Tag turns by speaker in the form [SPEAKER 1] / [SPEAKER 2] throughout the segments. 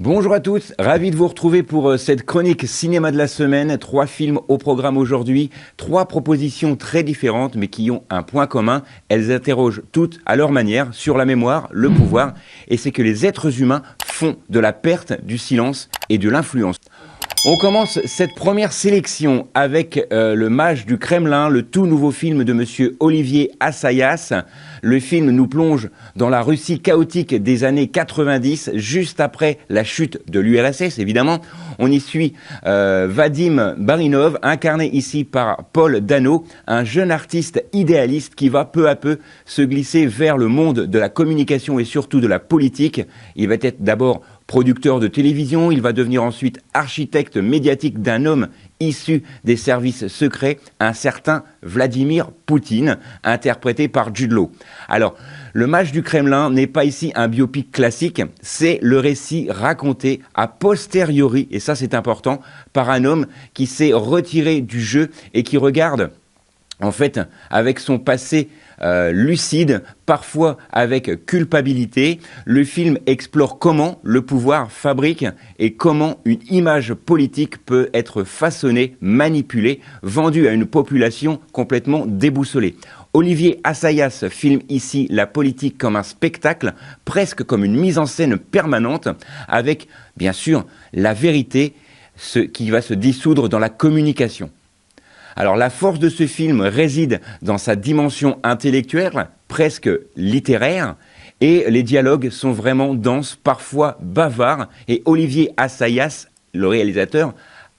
[SPEAKER 1] Bonjour à tous, ravi de vous retrouver pour cette chronique cinéma de la semaine. 3 films au programme aujourd'hui, 3 propositions très différentes mais qui ont un point commun. Elles interrogent toutes à leur manière sur la mémoire, le pouvoir, et c'est que les êtres humains font de la perte du silence et de l'influence. On commence cette première sélection avec Le Mage du Kremlin, le tout nouveau film de monsieur Olivier Assayas. Le film nous plonge dans la Russie chaotique des années 90, juste après la chute de l'URSS, évidemment. On y suit Vadim Barinov, incarné ici par Paul Dano, un jeune artiste idéaliste qui va peu à peu se glisser vers le monde de la communication et surtout de la politique. Il va être d'abord producteur de télévision, il va devenir ensuite architecte médiatique d'un homme issu des services secrets, un certain Vladimir Poutine, interprété par Jude Law. Alors, Le Mage du Kremlin n'est pas ici un biopic classique, c'est le récit raconté a posteriori, et ça c'est important, par un homme qui s'est retiré du jeu et qui regarde, en fait, avec son passé lucide, parfois avec culpabilité. Le film explore comment le pouvoir fabrique et comment une image politique peut être façonnée, manipulée, vendue à une population complètement déboussolée. Olivier Assayas filme ici la politique comme un spectacle, presque comme une mise en scène permanente, avec, bien sûr, la vérité qui va se dissoudre dans la communication. Alors la force de ce film réside dans sa dimension intellectuelle, presque littéraire, et les dialogues sont vraiment denses, parfois bavards, et Olivier Assayas, le réalisateur,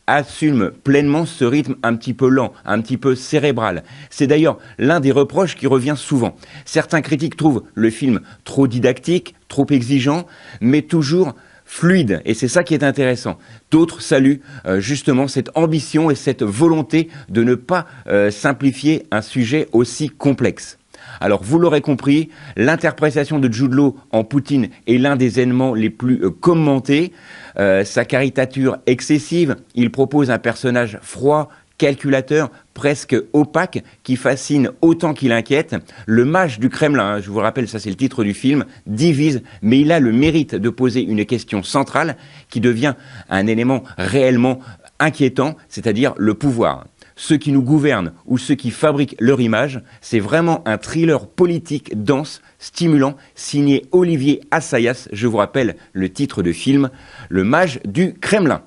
[SPEAKER 1] assume pleinement ce rythme un petit peu lent, un petit peu cérébral. C'est d'ailleurs l'un des reproches qui revient souvent. Certains critiques trouvent le film trop didactique, trop exigeant, mais toujours fluide, et c'est ça qui est intéressant. D'autres saluent justement cette ambition et cette volonté de ne pas simplifier un sujet aussi complexe. Alors vous l'aurez compris, l'interprétation de Jude Law en Poutine est l'un des éléments les plus commentés. Sa caricature excessive, il propose un personnage froid, calculateur, presque opaque, qui fascine autant qu'il inquiète. Le Mage du Kremlin, je vous rappelle, ça c'est le titre du film, divise, mais il a le mérite de poser une question centrale qui devient un élément réellement inquiétant, c'est-à-dire le pouvoir. Ceux qui nous gouvernent ou ceux qui fabriquent leur image, c'est vraiment un thriller politique dense, stimulant, signé Olivier Assayas. Je vous rappelle le titre de film, Le Mage du Kremlin.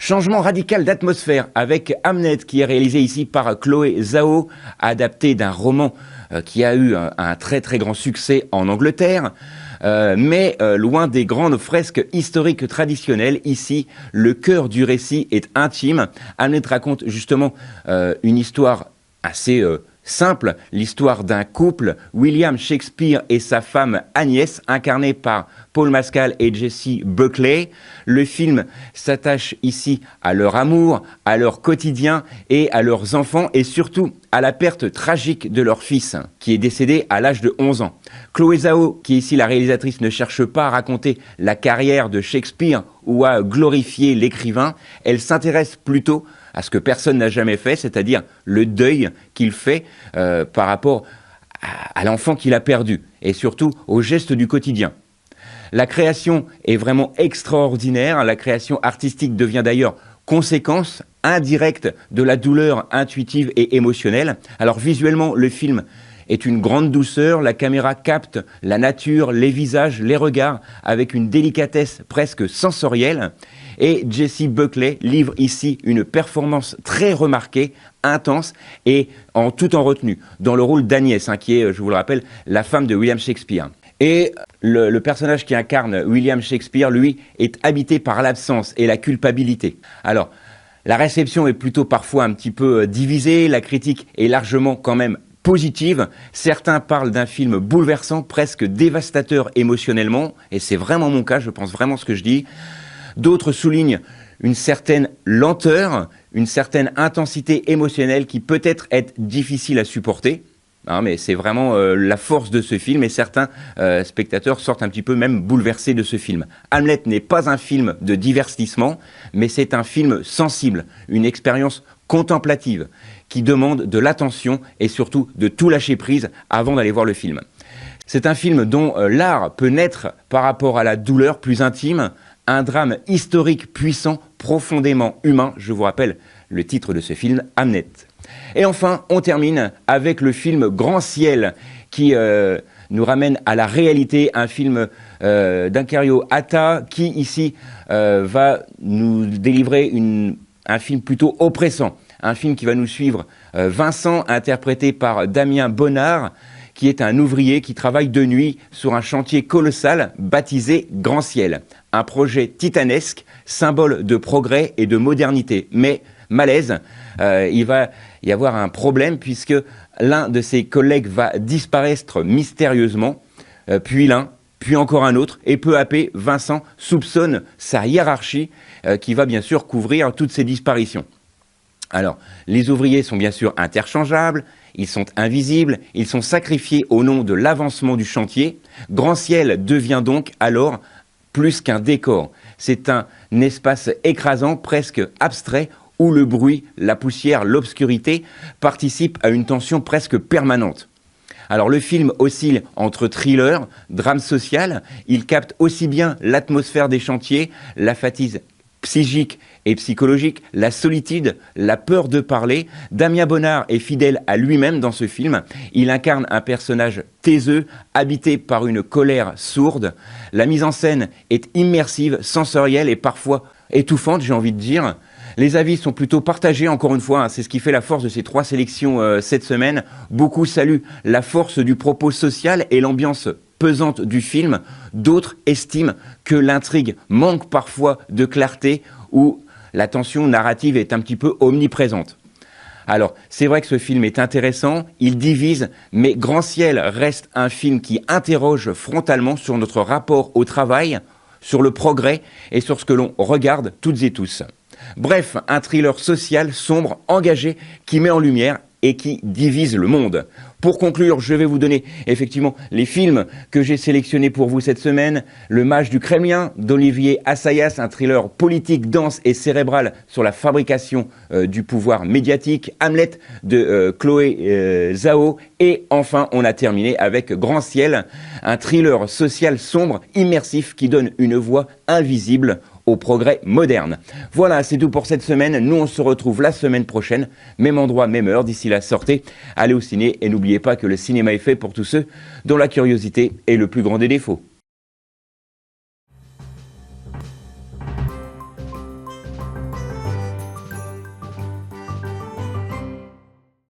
[SPEAKER 1] Changement radical d'atmosphère avec Hamnet, qui est réalisé ici par Chloé Zhao, adapté d'un roman qui a eu un très très grand succès en Angleterre. Mais loin des grandes fresques historiques traditionnelles, ici, le cœur du récit est intime. Hamnet raconte justement une histoire assez simple, l'histoire d'un couple, William Shakespeare et sa femme Agnès, incarnée par Paul Mescal et Jessie Buckley. Le film s'attache ici à leur amour, à leur quotidien et à leurs enfants, et surtout à la perte tragique de leur fils, qui est décédé à l'âge de 11 ans. Chloé Zhao, qui est ici la réalisatrice, ne cherche pas à raconter la carrière de Shakespeare ou à glorifier l'écrivain, elle s'intéresse plutôt à ce que personne n'a jamais fait, c'est-à-dire le deuil qu'il fait par rapport à l'enfant qu'il a perdu, et surtout aux gestes du quotidien. La création est vraiment extraordinaire, la création artistique devient d'ailleurs conséquence indirecte de la douleur intuitive et émotionnelle. Alors visuellement, le film est une grande douceur, la caméra capte la nature, les visages, les regards, avec une délicatesse presque sensorielle. Et Jessie Buckley livre ici une performance très remarquée, intense et tout en retenue, dans le rôle d'Agnès, qui est, je vous le rappelle, la femme de William Shakespeare. Et le personnage qui incarne William Shakespeare, lui, est habité par l'absence et la culpabilité. Alors, la réception est plutôt parfois un petit peu divisée, la critique est largement quand même positive. Certains parlent d'un film bouleversant, presque dévastateur émotionnellement, et c'est vraiment mon cas, je pense vraiment ce que je dis. D'autres soulignent une certaine lenteur, une certaine intensité émotionnelle qui peut-être est difficile à supporter. Mais c'est vraiment la force de ce film, et certains spectateurs sortent un petit peu même bouleversés de ce film. Hamlet n'est pas un film de divertissement, mais c'est un film sensible, une expérience contemplative qui demande de l'attention et surtout de tout lâcher prise avant d'aller voir le film. C'est un film dont l'art peut naître par rapport à la douleur plus intime, Un drame historique puissant, profondément humain. Je vous rappelle le titre de ce film, Hamnet. Et enfin, on termine avec le film Grand Ciel, qui nous ramène à la réalité, un film d'Inkario Hatta, qui ici va nous délivrer un film plutôt oppressant. Un film qui va nous suivre Vincent, interprété par Damien Bonnard, qui est un ouvrier qui travaille de nuit sur un chantier colossal baptisé Grand Ciel. Un projet titanesque, symbole de progrès et de modernité. Mais malaise, il va y avoir un problème puisque l'un de ses collègues va disparaître mystérieusement, puis l'un, puis encore un autre, et peu à peu, Vincent soupçonne sa hiérarchie qui va bien sûr couvrir toutes ces disparitions. Alors, les ouvriers sont bien sûr interchangeables, ils sont invisibles, ils sont sacrifiés au nom de l'avancement du chantier. Grand Ciel devient donc alors plus qu'un décor. C'est un espace écrasant, presque abstrait, où le bruit, la poussière, l'obscurité participent à une tension presque permanente. Alors le film oscille entre thriller, drame social, il capte aussi bien l'atmosphère des chantiers, la fatigue psychique et psychologique, la solitude, la peur de parler. Damien Bonnard est fidèle à lui-même dans ce film. Il incarne un personnage taiseux, habité par une colère sourde. La mise en scène est immersive, sensorielle et parfois étouffante, j'ai envie de dire. Les avis sont plutôt partagés, encore une fois, hein, c'est ce qui fait la force de ces 3 sélections cette semaine. Beaucoup saluent la force du propos social et l'ambiance pesante du film. D'autres estiment que l'intrigue manque parfois de clarté ou la tension narrative est un petit peu omniprésente. Alors, c'est vrai que ce film est intéressant, il divise, mais Grand Ciel reste un film qui interroge frontalement sur notre rapport au travail, sur le progrès et sur ce que l'on regarde toutes et tous. Bref, un thriller social, sombre, engagé, qui met en lumière et qui divise le monde. Pour conclure, je vais vous donner effectivement les films que j'ai sélectionnés pour vous cette semaine. Le Mage du Kremlin d'Olivier Assayas, un thriller politique, dense et cérébral sur la fabrication du pouvoir médiatique. Hamlet de Chloé Zhao. Et enfin, on a terminé avec Grand Ciel, un thriller social sombre, immersif, qui donne une voix invisible au progrès moderne. Voilà, c'est tout pour cette semaine. Nous, on se retrouve la semaine prochaine. Même endroit, même heure. D'ici là, sortez, allez au ciné et n'oubliez pas que le cinéma est fait pour tous ceux dont la curiosité est le plus grand des défauts.